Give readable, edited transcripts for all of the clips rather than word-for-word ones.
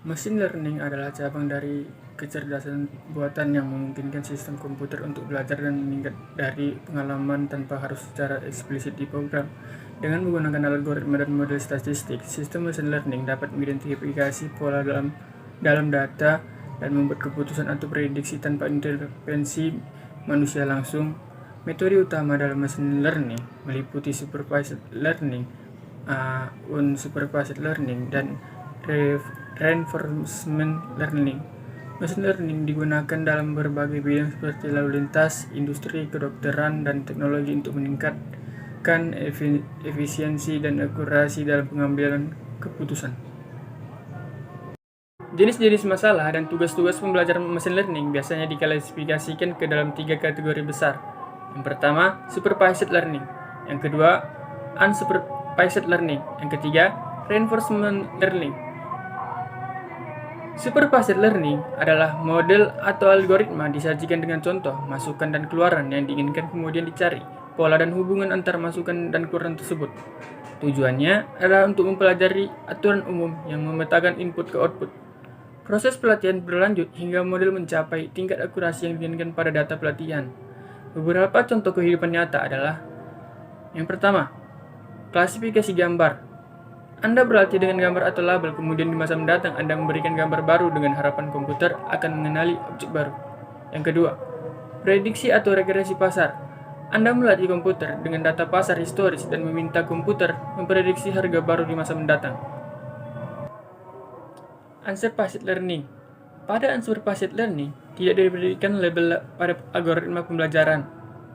Machine learning adalah cabang dari kecerdasan buatan yang memungkinkan sistem komputer untuk belajar dan meningkat dari pengalaman tanpa harus secara eksplisit diprogram. Dengan menggunakan algoritma dan model statistik, sistem machine learning dapat mengidentifikasi pola dalam data dan membuat keputusan atau prediksi tanpa intervensi manusia langsung. Metode utama dalam machine learning meliputi supervised learning, unsupervised learning, dan reinforcement learning. Machine learning digunakan dalam berbagai bidang seperti lalu lintas, industri, kedokteran, dan teknologi untuk meningkatkan efisiensi dan akurasi dalam pengambilan keputusan. Jenis-jenis masalah dan tugas-tugas pembelajaran machine learning biasanya diklasifikasikan ke dalam 3 kategori besar. Yang pertama, supervised learning. Yang kedua, unsupervised learning. Yang ketiga, reinforcement learning. Supervised learning adalah model atau algoritma disajikan dengan contoh, masukan dan keluaran yang diinginkan kemudian dicari pola dan hubungan antara masukan dan keluaran tersebut. Tujuannya adalah untuk mempelajari aturan umum yang memetakan input ke output. Proses pelatihan berlanjut hingga model mencapai tingkat akurasi yang diinginkan pada data pelatihan. Beberapa contoh kehidupan nyata adalah: yang pertama, klasifikasi gambar. Anda berlatih dengan gambar atau label, kemudian di masa mendatang Anda memberikan gambar baru dengan harapan komputer akan mengenali objek baru. Yang kedua, prediksi atau regresi pasar. Anda melatih komputer dengan data pasar historis dan meminta komputer memprediksi harga baru di masa mendatang. Unsupervised learning. Pada unsupervised learning, tidak diberikan label pada algoritma pembelajaran.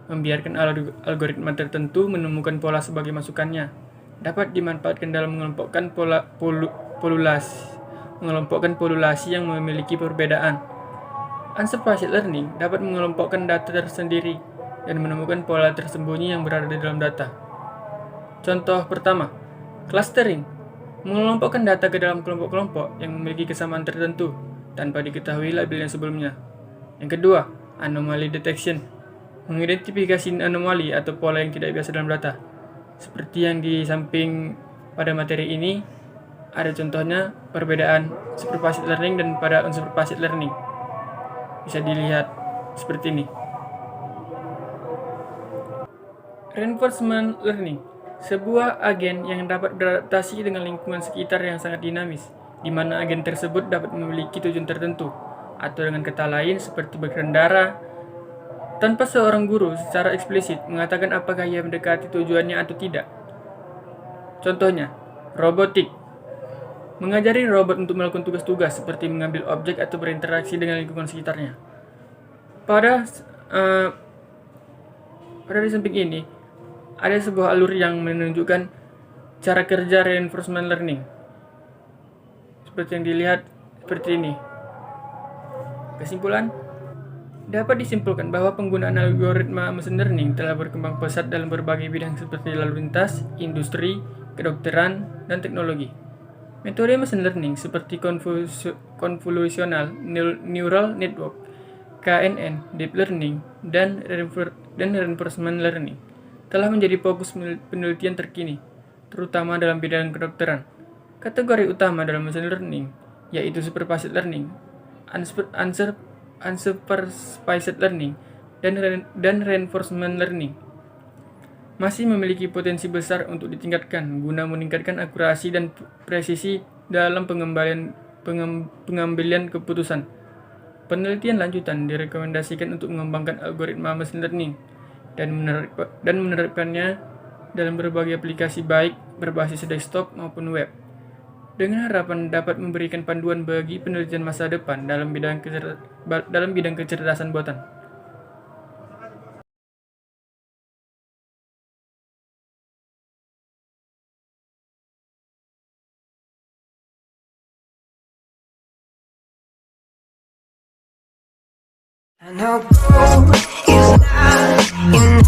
Membiarkan algoritma tertentu menemukan pola sebagai masukannya. Dapat dimanfaatkan dalam mengelompokkan polulasi yang memiliki perbedaan. Unsupervised learning dapat mengelompokkan data tersendiri dan menemukan pola tersembunyi yang berada di dalam data. Contoh pertama, clustering. Mengelompokkan data ke dalam kelompok-kelompok yang memiliki kesamaan tertentu tanpa diketahui labelnya sebelumnya. Yang kedua, anomaly detection. Mengidentifikasi anomali atau pola yang tidak biasa dalam data. Seperti yang di samping pada materi ini, ada contohnya perbedaan supervised learning dan pada unsupervised learning. Bisa dilihat seperti ini. Reinforcement learning. Sebuah agen yang dapat beradaptasi dengan lingkungan sekitar yang sangat dinamis, di mana agen tersebut dapat memiliki tujuan tertentu, atau dengan kata lain seperti berkendara, tanpa seorang guru secara eksplisit mengatakan apakah ia mendekati tujuannya atau tidak. Contohnya, robotik. Mengajari robot untuk melakukan tugas-tugas seperti mengambil objek atau berinteraksi dengan lingkungan sekitarnya. Pada di samping ini, ada sebuah alur yang menunjukkan cara kerja reinforcement learning. Seperti yang dilihat seperti ini. Kesimpulan, dapat disimpulkan bahwa penggunaan algoritma machine learning telah berkembang pesat dalam berbagai bidang seperti lalu lintas, industri, kedokteran, dan teknologi. Metode machine learning seperti convolutional neural network, KNN, deep learning, dan reinforcement learning telah menjadi fokus penelitian terkini, terutama dalam bidang kedokteran. Kategori utama dalam machine learning yaitu supervised learning, unsupervised learning, dan reinforcement learning masih memiliki potensi besar untuk ditingkatkan guna meningkatkan akurasi dan presisi dalam pengambilan keputusan. Penelitian lanjutan direkomendasikan untuk mengembangkan algoritma machine learning dan menerapkannya dalam berbagai aplikasi baik berbasis desktop maupun web, dengan harapan dapat memberikan panduan bagi penelitian masa depan dalam bidang kecerdasan buatan. I know gold is not enough.